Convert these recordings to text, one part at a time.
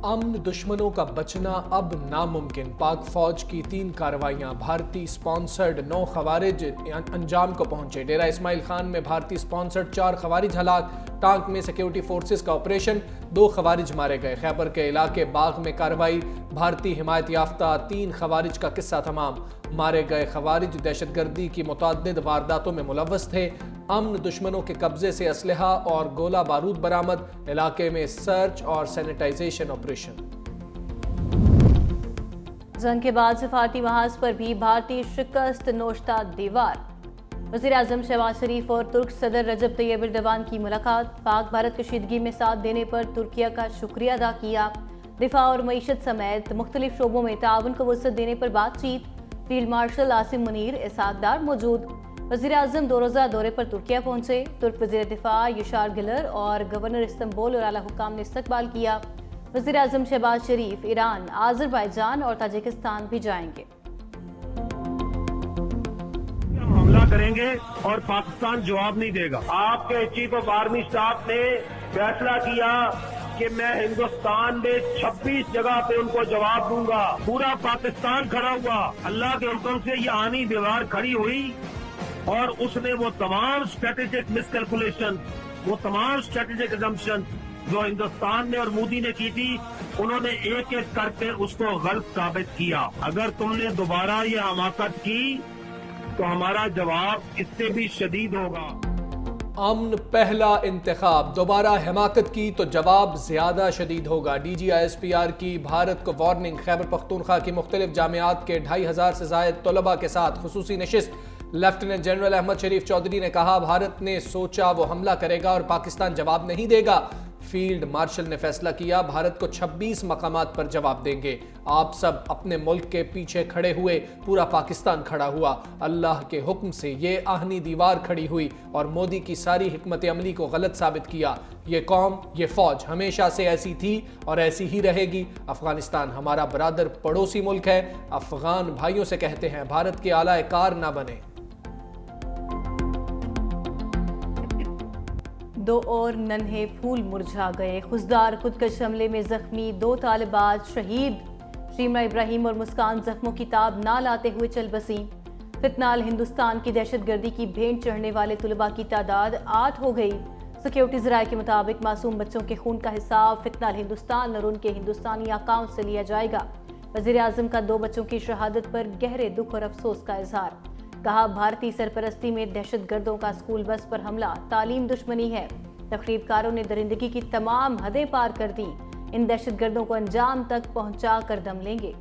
امن دشمنوں کا بچنا اب ناممکن، پاک فوج کی 3 کارروائیاں، بھارتی سپانسرڈ 9 خوارج انجام کو پہنچے، ڈیرہ اسماعیل خان میں بھارتی سپانسرڈ 4 خوارج ہلاک، ٹانک میں سیکیورٹی فورسز کا آپریشن، 2 خوارج مارے گئے، خیبر کے علاقے باغ میں کارروائی، بھارتی حمایت یافتہ 3 خوارج کا قصہ تمام، مارے گئے خوارج دہشت گردی کی متعدد وارداتوں میں ملوث تھے، امن دشمنوں کے قبضے سے اسلحہ اور گولہ بارود برآمد، علاقے میں سرچ اور سینیٹائزیشن آپریشن۔ جنگ کے بعد سفارتی محاذ پر بھی بھارتی شکست نوشتہ دیوار، وزیر اعظم شہباز شریف اور ترک صدر رجب طیب ایردوان کی ملاقات، پاک بھارت کشیدگی میں ساتھ دینے پر ترکیہ کا شکریہ ادا کیا، دفاع اور معیشت سمیت مختلف شعبوں میں تعاون کو وسعت دینے پر بات چیت، فیلڈ مارشل عاصم منیر اسحاق ڈار موجود، وزیر اعظم 2 روزہ دورے پر ترکیہ پہنچے، ترک وزیر دفاع یشار گلر اور گورنر استنبول اور اعلیٰ حکام نے استقبال کیا، وزیر اعظم شہباز شریف ایران، آذربائیجان اور تاجکستان بھی جائیں گے۔ ہم حملہ کریں گے اور پاکستان جواب نہیں دے گا۔ آپ کے چیف آف آرمی اسٹاف نے فیصلہ کیا کہ میں ہندوستان میں 26 جگہ پہ ان کو جواب دوں گا، پورا پاکستان کھڑا ہوا، اللہ کے حکم سے یہ آنی دیوار کھڑی ہوئی اور اس نے وہ تمام اسٹریٹجک مس کیلکولیشن، وہ تمام اسٹریٹجک ایزمپشن جو ہندوستان نے اور مودی نے کی تھی، انہوں نے ایک ایک کر کے اس کو غلط ثابت کیا۔ اگر تم نے دوبارہ یہ حماقت کی تو ہمارا جواب اس سے بھی شدید ہوگا۔ امن پہلا انتخاب، دوبارہ حماقت کی تو جواب زیادہ شدید ہوگا، D G I S P R کی بھارت کو وارننگ، خیبر پختونخوا کی مختلف جامعات کے 2500 سے زائد طلباء کے ساتھ خصوصی نشست، لیفٹیننٹ جنرل احمد شریف چودھری نے کہا بھارت نے سوچا وہ حملہ کرے گا اور پاکستان جواب نہیں دے گا، فیلڈ مارشل نے فیصلہ کیا بھارت کو 26 مقامات پر جواب دیں گے، آپ سب اپنے ملک کے پیچھے کھڑے ہوئے، پورا پاکستان کھڑا ہوا، اللہ کے حکم سے یہ آہنی دیوار کھڑی ہوئی اور مودی کی ساری حکمت عملی کو غلط ثابت کیا، یہ قوم، یہ فوج ہمیشہ سے ایسی تھی اور ایسی ہی رہے گی، افغانستان ہمارا برادر پڑوسی ملک ہے، افغان بھائیوں سے کہتے ہیں بھارت کے اعلی کار نہ بنے۔ 2 اور ننھے پھول مرجھا گئے، خزدار خودکش حملے میں زخمی 2 طالبات شہید، شیمہ ابراہیم اور مسکان زخموں کی تاب نہ لاتے ہوئے چل بسیں، فتنال ہندوستان کی دہشت گردی کی بھینٹ چڑھنے والے طلباء کی تعداد 8 ہو گئی، سیکیورٹی ذرائع کے مطابق معصوم بچوں کے خون کا حساب فتنال ہندوستان اور ان کے ہندوستانی اکاؤنٹ سے لیا جائے گا، وزیر اعظم کا 2 بچوں کی شہادت پر گہرے دکھ اور افسوس کا اظہار، کہا بھارتی سرپرستی میں دہشت گردوں کا اسکول بس پر حملہ تعلیم دشمنی ہے، تخریب کاروں نے درندگی کی تمام حدیں پار کر دیں، ان دہشت گردوں کو انجام تک پہنچا کر دم لیں گے۔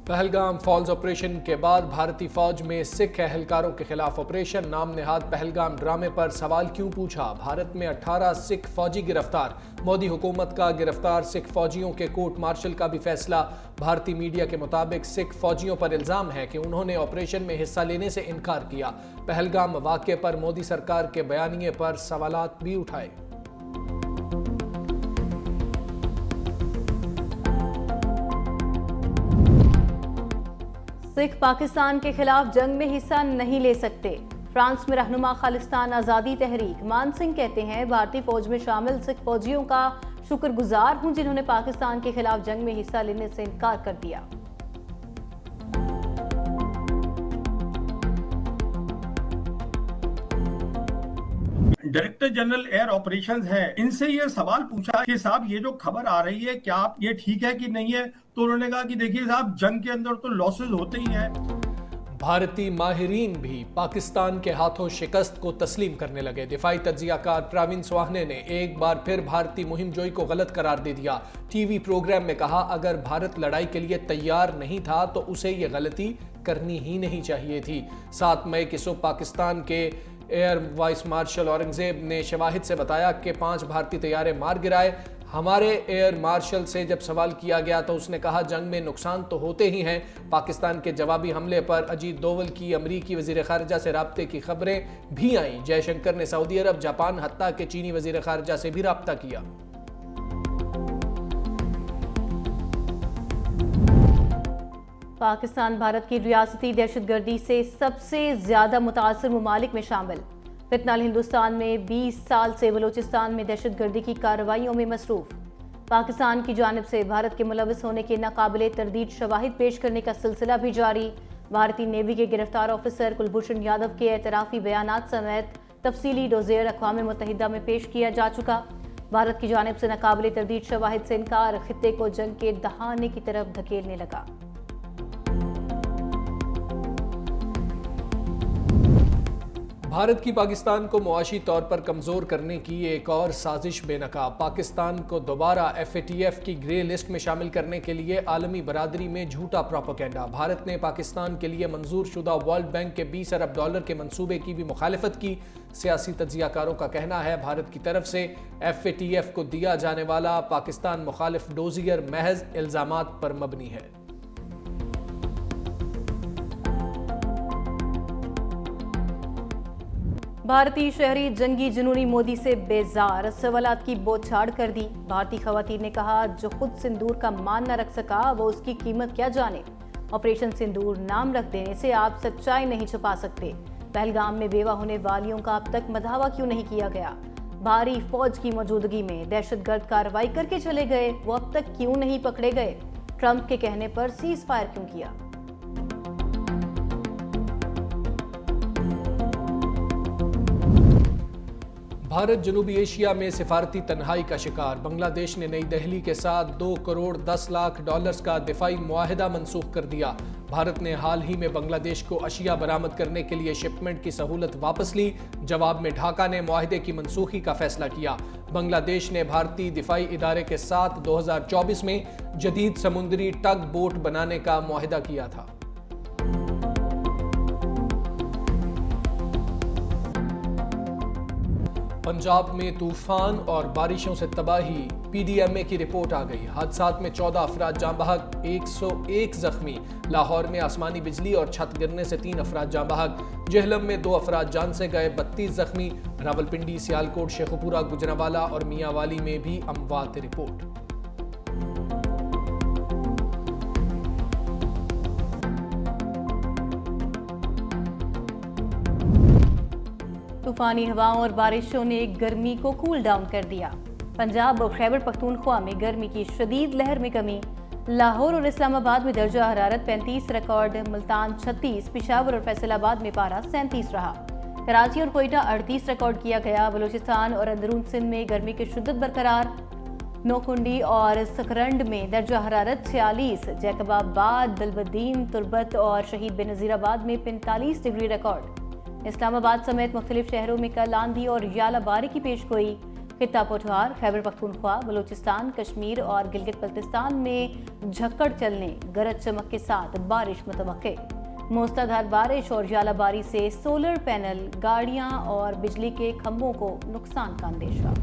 پہلگام فالز آپریشن کے بعد بھارتی فوج میں سکھ اہلکاروں کے خلاف آپریشن، نام نہاد پہلگام ڈرامے پر سوال کیوں پوچھا، بھارت میں 18 سکھ فوجی گرفتار، مودی حکومت کا گرفتار سکھ فوجیوں کے کورٹ مارشل کا بھی فیصلہ، بھارتی میڈیا کے مطابق سکھ فوجیوں پر الزام ہے کہ انہوں نے آپریشن میں حصہ لینے سے انکار کیا، پہلگام واقعے پر مودی سرکار کے بیانیے پر سوالات بھی اٹھائے۔ سکھ پاکستان کے خلاف جنگ میں حصہ نہیں لے سکتے، فرانس میں رہنما خالصتان آزادی تحریک مان سنگھ کہتے ہیں بھارتی فوج میں شامل سکھ فوجیوں کا شکر گزار ہوں جنہوں نے پاکستان کے خلاف جنگ میں حصہ لینے سے انکار کر دیا۔ ڈائریکٹر جنرل ایئر آپریشنز ہے، ان سے یہ سوال پوچھا کہ صاحب یہ جو خبر آ رہی ہے کیا یہ ٹھیک ہے کہ نہیں ہے، تو انہوں نے کہا کہ دیکھیے صاحب جنگ کے اندر تو لاسز ہوتے ہی ہیں۔ بھارتی ماہرین بھی پاکستان کے ہاتھوں شکست کو تسلیم کرنے لگے، دفاعی تجزیہ کار پراوین سواہنے نے ایک بار پھر بھارتی مہم جوئی کو غلط قرار دے دیا، ٹی وی پروگرام میں کہا اگر بھارت لڑائی کے لیے تیار نہیں تھا تو اسے یہ غلطی کرنی ہی نہیں چاہیے تھی۔ 7 مئی کی صبح پاکستان کے ایئر وائس مارشل اورنگزیب نے شواہد سے بتایا کہ 5 بھارتی طیارے مار گرائے، ہمارے ایئر مارشل سے جب سوال کیا گیا تو اس نے کہا جنگ میں نقصان تو ہوتے ہی ہیں، پاکستان کے جوابی حملے پر اجیت دوول کی امریکی وزیر خارجہ سے رابطے کی خبریں بھی آئیں، جے شنکر نے سعودی عرب، جاپان حتیٰ کہ چینی وزیر خارجہ سے بھی رابطہ کیا۔ پاکستان بھارت کی ریاستی دہشت گردی سے سب سے زیادہ متاثر ممالک میں شامل، فتنال ہندوستان میں 20 سال سے بلوچستان میں دہشت گردی کی کارروائیوں میں مصروف۔ پاکستان کی جانب سے بھارت کے ملوث ہونے کے ناقابل تردید شواہد پیش کرنے کا سلسلہ بھی جاری۔ بھارتی نیوی کے گرفتار آفیسر کلبھوشن یادو کے اعترافی بیانات سمیت تفصیلی ڈوزیر اقوام متحدہ میں پیش کیا جا چکا۔ بھارت کی جانب سے ناقابل تردید شواہد سے انکار خطے کو جنگ کے دہانے کی طرف دھکیلنے لگا۔ بھارت کی پاکستان کو معاشی طور پر کمزور کرنے کی ایک اور سازش بے نقاب۔ پاکستان کو دوبارہ FATF کی گرے لسٹ میں شامل کرنے کے لیے عالمی برادری میں جھوٹا پروپیگنڈا۔ بھارت نے پاکستان کے لیے منظور شدہ ورلڈ بینک کے $20 ارب کے منصوبے کی بھی مخالفت کی۔ سیاسی تجزیہ کاروں کا کہنا ہے بھارت کی طرف سے FATF کو دیا جانے والا پاکستان مخالف ڈوزیر محض الزامات پر مبنی ہے۔ بھارتی شہری جنگی جنونی مودی سے بیزار، سوالات کی بوچھاڑ کر دی۔ بھارتی خواتین نے کہا جو خود سندور کا مان نہ رکھ سکا وہ اس کی قیمت کیا جانے۔ آپریشن سندور نام رکھ دینے سے آپ سچائی نہیں چھپا سکتے۔ پہلگام میں بیوہ ہونے والیوں کا اب تک مداحہ کیوں نہیں کیا گیا؟ بھاری فوج کی موجودگی میں دہشت گرد کارروائی کر کے چلے گئے، وہ اب تک کیوں نہیں پکڑے گئے؟ ٹرمپ کے کہنے پر سیز فائر کیوں کیا؟ بھارت جنوبی ایشیا میں سفارتی تنہائی کا شکار۔ بنگلہ دیش نے نئی دہلی کے ساتھ $2 کروڑ 10 لاکھ کا دفاعی معاہدہ منسوخ کر دیا۔ بھارت نے حال ہی میں بنگلہ دیش کو اشیاء برآمد کرنے کے لیے شپمنٹ کی سہولت واپس لی۔ جواب میں ڈھاکہ نے معاہدے کی منسوخی کا فیصلہ کیا۔ بنگلہ دیش نے بھارتی دفاعی ادارے کے ساتھ 2024 میں جدید سمندری ٹگ بوٹ بنانے کا معاہدہ کیا تھا۔ پنجاب میں طوفان اور بارشوں سے تباہی، PDMA کی رپورٹ آ گئی۔ حادثات میں 14 افراد جاں بحق، 101 زخمی۔ لاہور میں آسمانی بجلی اور چھت گرنے سے 3 افراد جاں بحق۔ جہلم میں 2 افراد جان سے گئے، 32 زخمی۔ راولپنڈی، سیالکوٹ، شیخوپورہ، گجرانوالہ اور میاں والی میں بھی اموات رپورٹ۔ طوفانی ہواؤں اور بارشوں نے گرمی کو کول ڈاؤن کر دیا۔ پنجاب اور خیبر پختونخوا میں گرمی کی شدید لہر میں کمی۔ لاہور اور اسلام آباد میں درجہ حرارت 35 ریکارڈ، ملتان 36، پشاور اور فیصل آباد میں پارہ 37 رہا۔ کراچی اور کوئٹہ 38 ریکارڈ کیا گیا۔ بلوچستان اور اندرون سندھ میں گرمی کی شدت برقرار۔ نوکنڈی اور سکرنڈ میں درجہ حرارت 46، جیکب آباد، بلبدین، تربت اور شہید بینظیر آباد میں 45 ڈگری ریکارڈ۔ اسلام آباد سمیت مختلف شہروں میں کل آندھی اور ژالہ باری کی پیش گوئی۔ خطہ پٹھوار، خیبر پختونخوا، بلوچستان، کشمیر اور گلگت بلتستان میں جھکڑ چلنے، گرج چمک کے ساتھ بارش متوقع۔ موسلادھار بارش اور ژالہ باری سے سولر پینل، گاڑیاں اور بجلی کے کھمبوں کو نقصان کا اندیشہ۔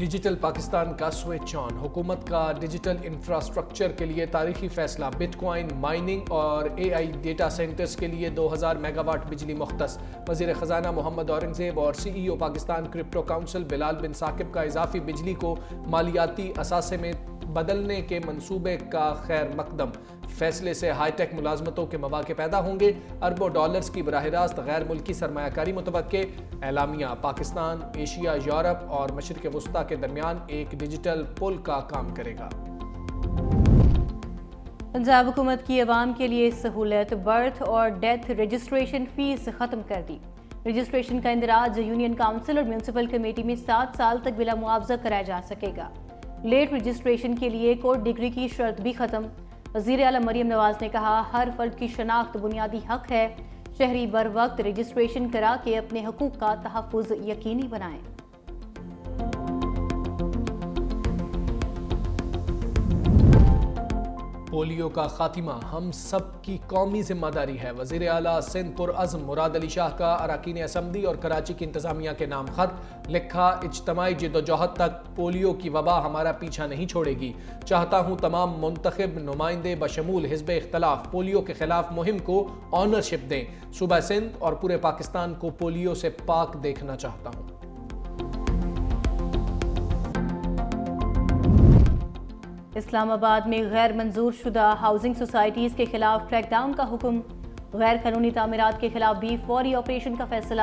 ڈیجیٹل پاکستان کا سوئچ آن، حکومت کا ڈیجیٹل انفراسٹرکچر کے لیے تاریخی فیصلہ۔ بٹ کوائن مائننگ اور AI ڈیٹا سینٹرز کے لیے 2000 میگا واٹ بجلی مختص۔ وزیر خزانہ محمد اورنگزیب اور CEO پاکستان کرپٹو کونسل بلال بن ثاقب کا اضافی بجلی کو مالیاتی اثاثے میں بدلنے کے منصوبے کا خیر مقدم۔ فیصلے سے ہائی ٹیک ملازمتوں کے مواقع پیدا ہوں گے۔ اربوں ڈالرز کی براہ راست غیر ملکی سرمایہ کاری متوقع۔ اعلامیہ، پاکستان ایشیا، یورپ اور مشرق وسطیٰ کے درمیان ایک ڈیجیٹل پل کا کام کرے گا۔ پنجاب حکومت کی عوام کے لیے سہولت، برتھ اور ڈیتھ رجسٹریشن فیس ختم کر دی۔ رجسٹریشن کا اندراج یونین کونسل اور میونسپل کمیٹی میں 7 سال تک بلا معاوضہ کرایا جا سکے گا۔ لیٹ رجسٹریشن کے لیے کورٹ ڈگری کی شرط بھی ختم۔ وزیر اعلیٰ مریم نواز نے کہا ہر فرد کی شناخت بنیادی حق ہے، شہری بر وقت رجسٹریشن کرا کے اپنے حقوق کا تحفظ یقینی بنائیں۔ پولیو کا خاتمہ ہم سب کی قومی ذمہ داری ہے۔ وزیر اعلیٰ سندھ پرعزم مراد علی شاہ کا اراکین اسمبلی اور کراچی کی انتظامیہ کے نام خط، لکھا اجتماعی جدوجہد تک پولیو کی وبا ہمارا پیچھا نہیں چھوڑے گی۔ چاہتا ہوں تمام منتخب نمائندے بشمول حزب اختلاف پولیو کے خلاف مہم کو آنرشپ دیں۔ صوبہ سندھ اور پورے پاکستان کو پولیو سے پاک دیکھنا چاہتا ہوں۔ اسلام آباد میں غیر منظور شدہ ہاؤسنگ سوسائٹیز کے خلاف کریک ڈاؤن کا حکم، غیر قانونی تعمیرات کے خلاف بھی فوری آپریشن کا فیصلہ۔